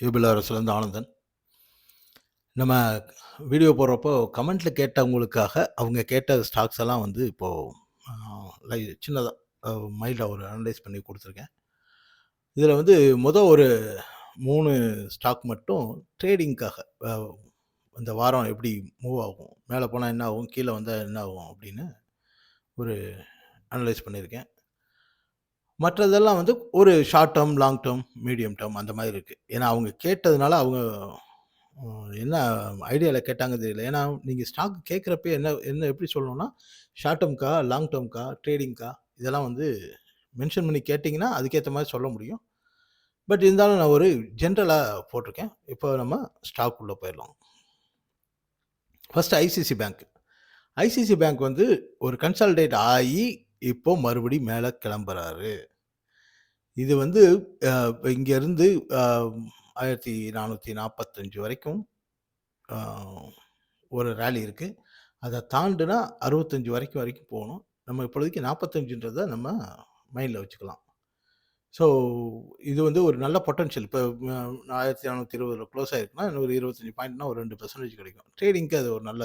யூபில அரசுலேருந்து ஆனந்தன். நம்ம வீடியோ போடுறப்போ கமெண்ட்ல கேட்டவங்களுக்காக அவங்க கேட்ட ஸ்டாக்ஸ் எல்லாம் வந்து இப்போ சின்னதாக மைல்டாக ஒரு அனலைஸ் பண்ணி கொடுத்துருக்கேன். இதில் வந்து ஒரு 3 ஸ்டாக் மட்டும் ட்ரேடிங்க்காக இந்த வாரம் எப்படி மூவ் ஆகும், மேலே போனால் என்ன ஆகும், கீழே வந்தால் என்ன ஆகும் அப்படின்னு ஒரு அனலைஸ் பண்ணியிருக்கேன். மற்றதெல்லாம் வந்து ஒரு short term, long term, medium term அந்த மாதிரி இருக்குது. ஏன்னா அவங்க கேட்டதுனால அவங்க என்ன ஐடியாவில் கேட்டாங்க தெரியல. ஏன்னா நீங்கள் ஸ்டாக் கேட்குறப்ப என்ன என்ன எப்படி சொல்லணும்னா, ஷார்ட் டேர்ம்க்கா, லாங் டேர்ம்க்கா, ட்ரேடிங்க்கா இதெல்லாம் வந்து மென்ஷன் பண்ணி கேட்டிங்கன்னா அதுக்கேற்ற மாதிரி சொல்ல முடியும். பட் இருந்தாலும் நான் ஒரு ஜென்ரலாக போட்டிருக்கேன். இப்போ நம்ம ஸ்டாக் உள்ள போயிடலாம். First ICC bank. ICC bank வந்து ஒரு கன்சாலிடேட் ஆகி இப்போ மறுபடியும் மேலே கிளம்புறாரு. இது வந்து இங்கேருந்து 1445 வரைக்கும் ஒரு ரேலி இருக்குது. அதை தாண்டுனா 65 வரைக்கும் போகணும். நம்ம இப்பொழுதைக்கு 45ன்றதை நம்ம மைண்டில் வச்சுக்கலாம். ஸோ இது வந்து ஒரு நல்ல பொட்டன்ஷியல். இப்போ 1420 க்ளோஸ் ஆகிருக்குன்னா இன்னும் ஒரு 25 பாயிண்ட்னா ஒரு 2% கிடைக்கும். ட்ரேடிங்க்கு அது ஒரு நல்ல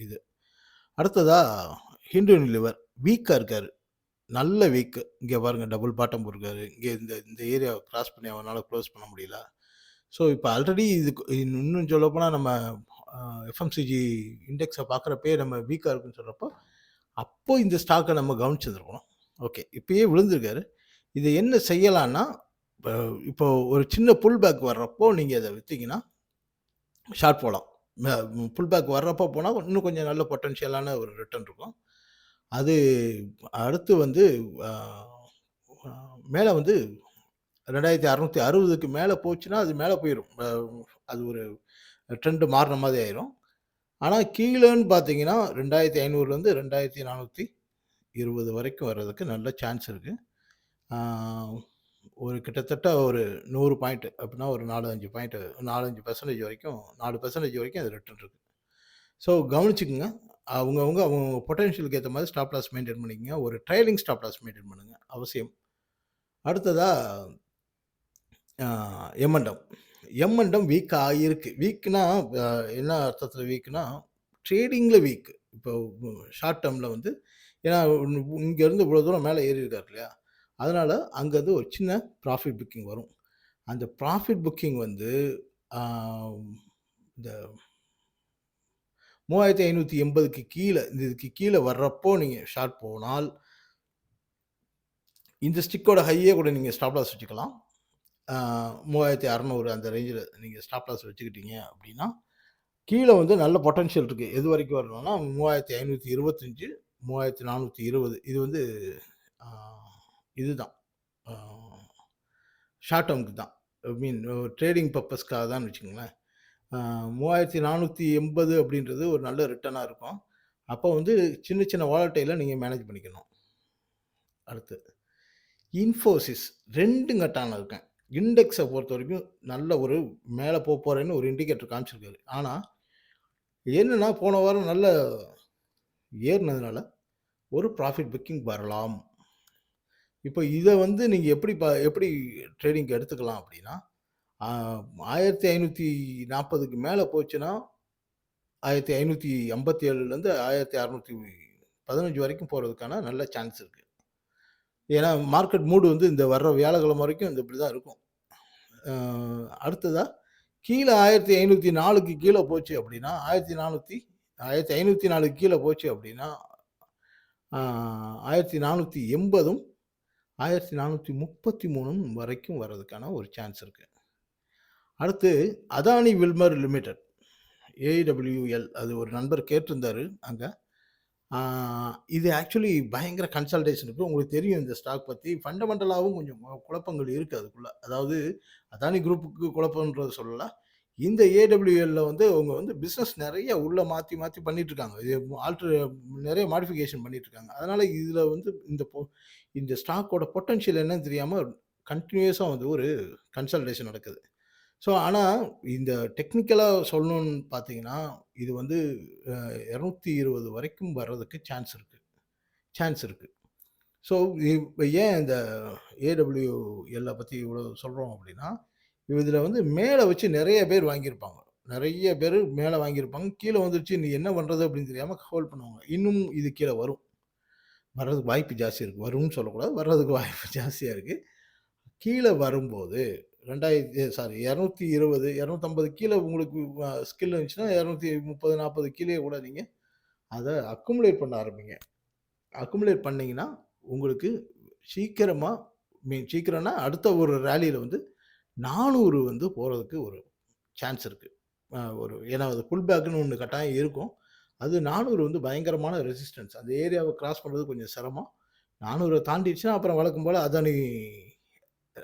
இது. அடுத்ததாக ஹிந்து யூனிலிவர் வீக்காக இருக்கார். நல்ல வீக்கு. இங்கே பாருங்கள், டபுள் பாட்டம் இருக்காரு. இங்கே இந்த ஏரியாவை கிராஸ் பண்ணி அவனால் க்ளோஸ் பண்ண முடியல. ஸோ இப்போ ஆல்ரெடி இன்னும் சொல்லப்போனால் நம்ம எஃப்எம்சிஜி இண்டெக்ஸை பார்க்குறப்பே நம்ம வீக்காக இருக்குன்னு சொல்கிறப்போ அப்போ இந்த ஸ்டாக்கை நம்ம கவனிச்சிருக்கணும். ஓகே, இப்போயே விழுந்திருக்காரு. இதை என்ன செய்யலான்னா, இப்போ ஒரு சின்ன புல் பேக் வர்றப்போ நீங்கள் அதை விற்றீங்கன்னா ஷார்ட் போகலாம். புல் பேக் வர்றப்போ போனால் இன்னும் கொஞ்சம் நல்ல பொட்டன்ஷியலான ஒரு ரிட்டர்ன் இருக்கும். அது அடுத்து வந்து மேலே வந்து 2660க்கு மேலே போச்சுன்னா அது மேலே போயிடும். அது ஒரு ட்ரெண்டு மாறின மாதிரி ஆயிரும். ஆனால் கீழேன்னு பார்த்தீங்கன்னா 2500லேருந்து 2420 வரைக்கும் வர்றதுக்கு நல்ல சான்ஸ் இருக்குது. ஒரு கிட்டத்தட்ட ஒரு 100 பாயிண்ட் அப்படின்னா ஒரு 4-5 பாயிண்ட் 4-5% வரைக்கும் 4% வரைக்கும் அது ரிட்டர்ன் இருக்குது. ஸோ கவனிச்சுக்குங்க. அவங்க பொட்டன்ஷியலுக்கு ஏற்ற மாதிரி ஸ்டாப் லாஸ் மெயின்டைன் பண்ணிக்கங்க. ஒரு ட்ரைலிங் ஸ்டாப் லாஸ் மெயின்டைன் பண்ணுங்கள், அவசியம். அடுத்ததாக எம்என்டம். எம்என்டம் வீக் ஆகியிருக்கு. வீக்னா என்ன அர்த்தத்தில் வீக்னா, ட்ரேடிங்கில் வீக். இப்போ ஷார்ட் டேர்மில் வந்து ஏன்னா இங்கேருந்து இவ்வளோ தூரம் மேலே ஏறி இருக்கார் இல்லையா, அதனால் அங்கேருந்து ஒரு சின்ன ப்ராஃபிட் புக்கிங் வரும். அந்த ப்ராஃபிட் புக்கிங் வந்து இந்த 3580க்கு கீழே, இதுக்கு கீழே வர்றப்போ நீங்கள் ஷார்ட் போனால் இந்த ஸ்டிக்கோட ஹையே கூட நீங்கள் ஸ்டாப் லாஸ் வச்சுக்கலாம். 3600 அந்த ரேஞ்சில் நீங்கள் ஸ்டாப் லாஸ் வச்சுக்கிட்டீங்க அப்படின்னா கீழே வந்து நல்ல பொட்டன்ஷியல் இருக்குது. எது வரைக்கும் வரணும்னா 3525, 3420 இது வந்து இதுதான் ஷார்ட் டேர்முக்கு தான். மீன் ட்ரேடிங் பர்பஸ்க்காக தான் வச்சுக்கோங்களேன். 3480 அப்படின்றது ஒரு நல்ல ரிட்டர்னாக இருக்கும். அப்போ வந்து சின்ன சின்ன வாலட்டைல நீங்கள் மேனேஜ் பண்ணிக்கணும். அடுத்து இன்ஃபோசிஸ் 2 கட்டான இருக்கேன். இண்டெக்ஸை பொறுத்த வரைக்கும் நல்ல ஒரு மேலே போகிறேன்னு ஒரு இண்டிகேட்டர் காமிச்சிருக்காரு. ஆனால் என்னன்னா போன வாரம் நல்ல ஏறினதுனால ஒரு ப்ராஃபிட் புக்கிங் வரலாம். இப்போ இதை வந்து நீங்கள் எப்படி ட்ரேடிங் எடுத்துக்கலாம் அப்படின்னா, 1540க்கு மேலே போச்சுன்னா 1557லேருந்து 1615 வரைக்கும் போகிறதுக்கான நல்ல சான்ஸ் இருக்குது. ஏன்னா மார்க்கெட் மூடு வந்து இந்த வர்ற வியாழக்கிழமை வரைக்கும் இந்த இப்படி தான் இருக்கும். அடுத்ததாக கீழே 1504க்கு கீழே போச்சு அப்படின்னா 1504க்கு கீழே போச்சு அப்படின்னா 1480ம் 1433 வரைக்கும் வர்றதுக்கான ஒரு சான்ஸ் இருக்குது. அடுத்து அதானி வில்மர் லிமிடெட், ஏடபிள்யூஎல், அது ஒரு நண்பர் கேட்டிருந்தாரு அங்கே. இது ஆக்சுவலி பயங்கர கன்சல்டேஷன் இருக்குது. உங்களுக்கு தெரியும் இந்த ஸ்டாக் பற்றி. ஃபண்டமெண்டலாகவும் கொஞ்சம் குழப்பங்கள் இருக்குது அதுக்குள்ளே. அதாவது அதானி குரூப்புக்கு குழப்பம்ன்றது சொல்லலை. இந்த ஏடபிள்யூஎல்ல வந்து அவங்க வந்து பிஸ்னஸ் நிறைய உள்ளே மாற்றி மாற்றி பண்ணிகிட்ருக்காங்க. இது நிறைய மாடிஃபிகேஷன் பண்ணிகிட்ருக்காங்க. அதனால் இதில் வந்து இந்த ஸ்டாக்கோட பொட்டன்ஷியல் என்னன்னு தெரியாமல் கண்டினியூஸாக வந்து ஒரு கன்சல்டேஷன் நடக்குது. ஸோ ஆனால் இந்த டெக்னிக்கலாக சொல்லணுன்னு பார்த்தீங்கன்னா இது வந்து 220 வரைக்கும் வர்றதுக்கு சான்ஸ் இருக்குது. ஸோ இப்போ ஏன் இந்த ஏடபிள்யூஎல்லை பற்றி இவ்வளோ சொல்கிறோம் அப்படின்னா, இதில வந்து மேல வச்சு நெறைய பேர் வாங்கியிருப்பாங்க. நெறைய பேரு மேல வாங்கியிருப்பாங்க. கீழ வந்துருச்சு நீ என்ன பண்றது அப்படின்னு தெரியாம ஹோல்ட் பண்ணுவாங்க. இன்னும் இது கீழ வரும். வர்றதுக்கு வாய்ப்பு ஜாஸ்தி இருக்கு. வரும்னு சொல்லக்கூடாது. வர்றதுக்கு வாய்ப்பு ஜாஸ்தியா இருக்கு. கீழ வரும்போது 2000 சாரி 220, 250 கீழ உங்களுக்கு ஸ்கில் இருந்துச்சுன்னா 230, 40 கீழயே கூட நீங்க அத அக்குமுலேட் பண்ண ஆரம்பிங்க. அக்குமுலேட் பண்ணீங்கன்னா, உங்களுக்கு சீக்கிரமா சீக்கிரம்னா அடுத்த ஒரு ராலியில வந்து 400 வந்து போறதுக்கு ஒரு சான்ஸ் இருக்கு. ஒரு ஏன்னா அது புல் பேக்ன்னு ஒண்ணு கட்டாயம் இருக்கும். அது 400 வந்து பயங்கரமான ரெசிஸ்டன்ஸ். அந்த ஏரியாவ கிராஸ் பண்றது கொஞ்சம் சிரமம். 400 தாண்டிடுச்சுன்னா, அப்புறம் வழக்கம் போல அதானி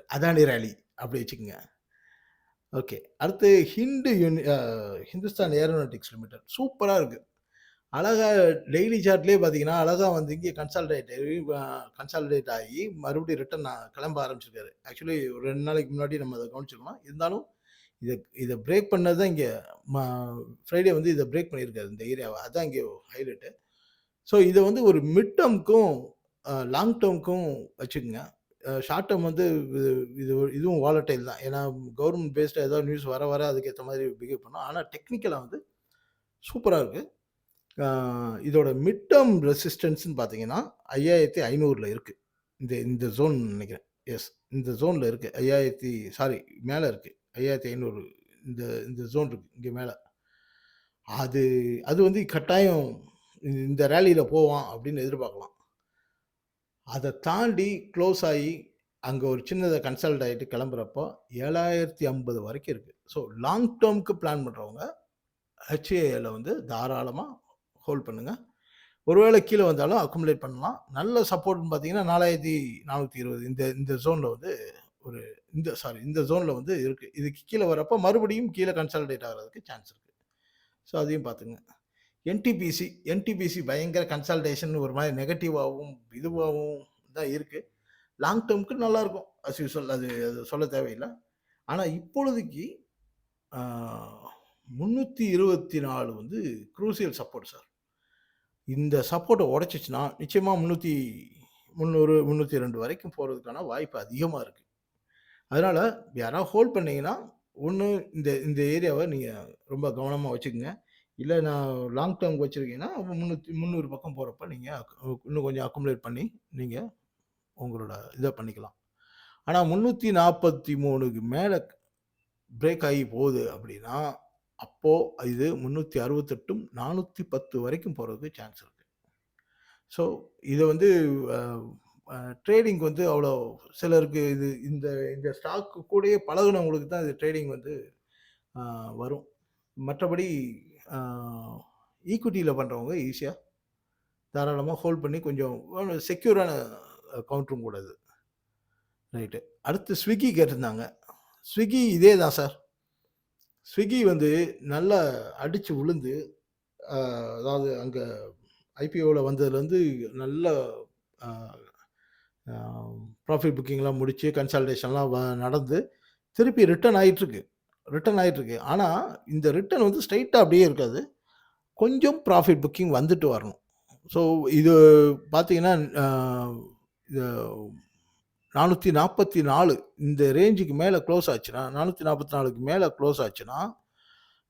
அதானி ராலி அப்படி வச்சுக்கங்க. ஓகே. அடுத்து ஹிந்துஸ்தான் ஏரோநாட்டிக்ஸ் லிமிடெட் சூப்பரா இருக்கு. அழகா டெய்லி சார்ட்லயே பார்த்தீங்கன்னா, அழகா வந்து இங்கே கன்சாலிடேட் ஆகி மறுபடியும் ரிட்டர்ன் கிளம்ப ஆரம்பிச்சிருக்காரு. ஆக்சுவலி ஒரு 2 நாளைக்கு முன்னாடி நம்ம அத கவனிச்சிருக்கணும். இருந்தாலும் இத இத பிரேக் பண்ணது தான் இங்க ம ஃப்ரைடே வந்து இத பிரேக் பண்ணியிருக்காரு இந்த ஏரியாவ. அதான் இங்க ஹைலைட்டு. ஸோ இத வந்து ஒரு மிட் டெர்ம்க்கும், லாங் டெர்ம்க்கும் வச்சுக்கங்க. ஷார்ட் டெர்ம் வந்து இது இதுவும் வாலடைல் தான். ஏன்னா கவர்ன்மென்ட் பேஸ்டா ஏதாவது நியூஸ் வர வர அதுக்கேத்த மாரி பிஹேவ் பண்ணும். ஆனா டெக்னிக்கலா வந்து சூப்பரா இருக்கு. ஆ இதோட மிட் டெர்ம் ரெசிஸ்டன்ஸ்ன்னு பார்த்தீங்கன்னா, 5500ல இருக்கு. இந்த இந்த ஜோன் நெனைக்கிறேன். எஸ். இந்த ஜோன்ல இருக்கு. 5000 சாரி மேல இருக்கு. 5500 இந்த இந்த ஜோன் இருக்கு. இங்க மேல. அது அது வந்து கட்டாயம் இந்த ராலியில போவான் அப்படின்னு எதிர்பார்க்கலாம். அத தாண்டி க்ளோஸ் ஆயி, அங்க ஒரு சின்னதா கன்சால்ட் ஆயிட்டு கிளம்புறப்போ 7050 வரைக்கும் இருக்கு. ஸோ லாங் டெர்ம்க்கு பிளான் பண்றவங்க HAL வந்து தாராளமா ஹோல்ட் பண்ணுங்க. ஒருவேளை கீழ வந்தாலும் அக்குமுலேட் பண்ணலாம். நல்ல சப்போர்ட்ன்னு பார்த்தீங்கன்னா, 4420 இந்த இந்த ஜோன்ல வந்து ஒரு இந்த ஜோன்ல வந்து இருக்கு. இதுக்கு கீழ வரப்ப மறுபடியும் கீழ கன்சாலிடேட் ஆகுறதுக்கு சான்ஸ் இருக்கு. ஸோ அதையும் பார்த்துங்க. என்டிபிசி பயங்கர கன்சாலிடேஷன் ஒரு மாரி நெகட்டிவாவும், இதுவாவும் தான் இருக்கு. லாங் டெர்ம்க்கு நல்லாருக்கும். அஸ் யூசுவல் அது அது சொல்ல தேவையில்ல. ஆனா இப்பொழுதைக்கு ஆ 324 வந்து க்ரூசியல் சப்போர்ட் சார். இந்த சப்போர்ட்ட உடைச்சுச்சுன்னா, நிச்சயமா 300, 302 வரைக்கும் போறதுக்கான வாய்ப்பு அதிகமா இருக்கு. அதனால யாராவது ஹோல்ட் பண்ணீங்கன்னா, ஒண்ணு இந்த இந்த ஏரியாவ நீங்க ரொம்ப கவனமா வச்சுக்கங்க. இல்ல நான் லாங் டெர்ம்க்கு வச்சிருக்கீங்கன்னா, 300 பக்கம் போறப்ப நீங்க இன்னும் கொஞ்சம் அக்குமுலேட் பண்ணி, நீங்க உங்களோட இத பண்ணிக்கலாம். ஆனா 343க்கு மேல பிரேக் ஆகி போகுது அப்படின்னா, அப்போ இது 368ம், 410 வரைக்கும் போறதுக்கு சான்ஸ் இருக்கு. ஸோ இத வந்து அ அ ட்ரேடிங் வந்து அவ்வளோ சிலருக்கு இது இந்த இந்த ஸ்டாக் கூடயே பழகுனவங்களுக்கு தான் இது ட்ரேடிங் வந்து அ வரும். மற்றபடி அ ஈக்விட்டில பண்றவங்க ஈஸியா தாராளமா ஹோல்ட் பண்ணி கொஞ்சம் செக்யூரான கவுண்டரும் கூட இது. ரைட்டு. அடுத்து ஸ்விக்கி கேட்டிருந்தாங்க. ஸ்விக்கி இதே தான் சார். ஸ்விக்கி வந்து நல்லா அடிச்சு விழுந்து, அ அதாவது அங்க ஐபிஓல வந்ததுலேருந்து நல்ல அ அ ப்ராஃபிட் புக்கிங்லாம் முடிச்சு, கன்சாலிடேஷன்லாம் நடந்து, திருப்பி ரிட்டர்ன் ஆயிட்டுருக்கு. ஆனா, இந்த ரிட்டர்ன் வந்து ஸ்ட்ரெய்ட்டா அப்படியே இருக்காது. கொஞ்சம் ப்ராஃபிட் புக்கிங் வந்துட்டு வரணும். ஸோ, இது பார்த்தீங்கன்னா, அ இது 444 இந்த ரேஞ்சுக்கு மேல க்ளோஸ் ஆச்சுன்னா, 444க்கு மேல க்ளோஸ் ஆச்சுன்னா,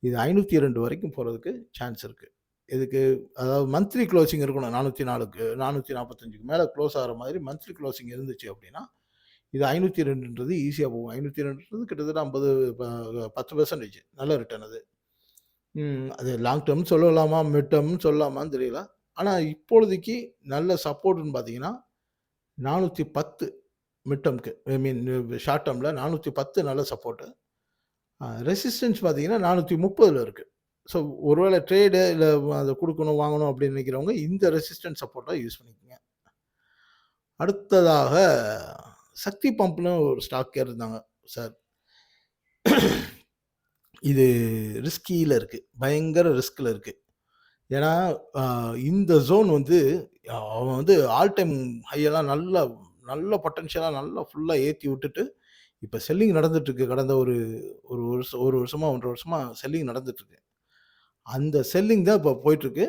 இது 502 வரைக்கும் போறதுக்கு சான்ஸ் இருக்கு. இதுக்கு அதாவது மந்த்லி குளோசிங் இருக்கணும். 404க்கு 445க்கு மேல க்ளோஸ் ஆகுற மாதிரி மந்த்லி குளோசிங் இருந்துச்சு அப்படின்னா, இது 502ன்றது ஈஸியா போகும். 502ன்றது கிட்டத்தட்ட 10% நல்ல ரிட்டர்ன் அது. அது லாங் டெர்ம் சொல்லலாமா? மிட் டெர்ம்னு சொல்லலாமான்னு தெரியல. ஆனா இப்பொழுதைக்கு நல்ல சப்போர்ட்ன்னு பார்த்தீங்கன்னா, 410 மிட் டெர்ம்க்கு ஐ மீன் ஷார்ட் டெர்ம்ல 410 நல்ல சப்போர்ட். ரெசிஸ்டன்ஸ் பார்த்தீங்கன்னா 430ல இருக்கு. ஸோ ஒருவேளை ட்ரேடு இல்ல அத குடுக்கணும், வாங்கணும் அப்படின்னு நினைக்கிறவங்க இந்த ரெசிஸ்டன்ஸ் சப்போர்ட்டா யூஸ் பண்ணிக்கங்க. அடுத்ததாக சக்தி பம்ப்ன்னு ஒரு ஸ்டாக் இருந்தாங்க சார். இது ரிஸ்கில இருக்கு. பயங்கர ரிஸ்க்ல இருக்கு. ஏன்னா, அ இந்த ஜோன் வந்து அவன் வந்து ஆல் டைம் ஹை எல்லாம் நல்லா நல்ல பொட்டன்ஷியலா நல்லா ஃபுல்லா ஏத்தி விட்டுட்டு, இப்ப செல்லிங் நடந்துட்டு இருக்கு. கடந்த ஒரு ஒரு வருஷம் 1 வருஷமா, 1 1/2 வருஷமா செல்லிங் நடந்துட்டு இருக்கு. அந்த செல்லிங் தான் இப்ப போயிட்டுருக்கு.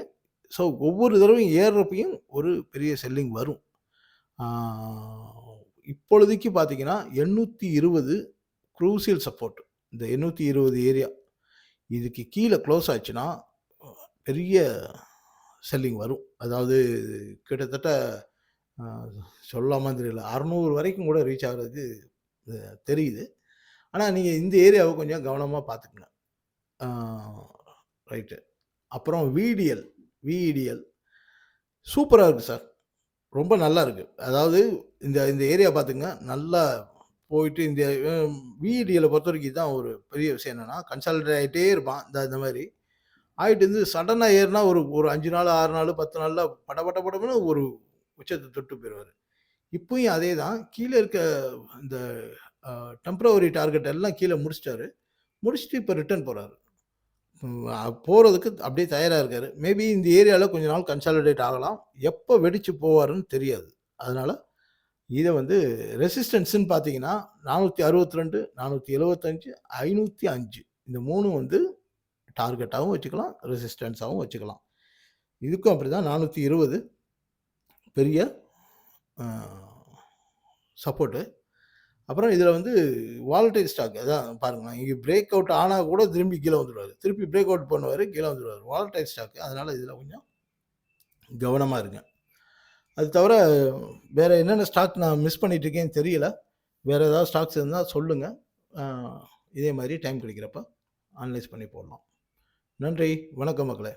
ஸோ ஒவ்வொரு தடவையும் ஏறுறப்பயும் ஒரு பெரிய செல்லிங் வரும். ஆ இப்பொழுதைக்கு பார்த்தீங்கன்னா, 820 க்ரூசியல் சப்போர்ட். இந்த 820 ஏரியா. இதுக்கு கீழ குளோஸ் ஆச்சுன்னா, பெரிய செல்லிங் வரும். அதாவது கிட்டத்தட்ட அ சொல்லாமான்னு தெரியல. 600 வரைக்கும் கூட ரீச் ஆகுறதுக்கு தெரியுது. ஆனா, நீங்க இந்த ஏரியாவ கொஞ்சம் கவனமா பார்த்துக்கங்க. ஆ ரைட்டு. அப்புறம் விடிஎல். விஇடிஎல் சூப்பரா இருக்கு சார். ரொம்ப நல்லா இருக்கு. அதாவது இந்த இந்த ஏரியா பார்த்துங்க, நல்லா போயிட்டு இந்த விஇடிஎல்ல பொறுத்தவரைக்கும் இதான் ஒரு பெரிய விஷயம் என்னன்னா, கன்சாலிடேட் ஆயிட்டே இருப்பான். இந்த மாரி. ஆயிட்டு இருந்து சடனா ஏறுனா ஒரு ஒரு 5 நாள், 6 நாள், 10 நாள்ல படபடன்னு ஒரு உச்சத்த தொட்டு போயிருவாரு. இப்பயும் அதே தான். கீழ இருக்க இந்த டெம்பரவரி டார்கெட் எல்லாம் கீழ முடிச்சுட்டாரு. முடிச்சுட்டு இப்ப ரிட்டர்ன் போறாரு. போறதுக்கு அப்படியே தயாரா இருக்காரு. மேபி இந்த ஏரியால கொஞ்ச நாள் கன்சாலிடேட் ஆகலாம். எப்ப வெடிச்சு போவாருன்னு தெரியாது. அதனால இத வந்து ரெசிஸ்டன்ஸ்ன்னு பார்த்தீங்கன்னா, 462, 475, 505 இந்த 3ம் வந்து டார்கெட்டாவும் வச்சுக்கலாம், ரெசிஸ்டன்ஸாவும் வச்சுக்கலாம். இதுக்கும் அப்படிதான் 420 பெரிய அ சப்போர்ட்டு. அப்புறம் இதில வந்து வாலடைல் ஸ்டாக் அதான் பாருங்க. இங்க பிரேக் அவுட் ஆனா கூட திரும்பி கீழ வந்துருவாரு. திருப்பி பிரேக் அவுட் பண்ணுவாரு, கீழ வந்துருவாரு. Volatile stock. அதனால இதில கொஞ்சம் கவனமா இருங்க. அது தவிர வேற என்னென்ன ஸ்டாக் நான் மிஸ் பண்ணிட்டு இருக்கேன்னு தெரியல. வேற ஏதாவது ஸ்டாக்ஸ் இருந்தா சொல்லுங்க. அ இதே மாரி டைம் கிடைக்கிறப்ப அனலைஸ் பண்ணி போடலாம். நன்றி. வணக்கம் மக்களே.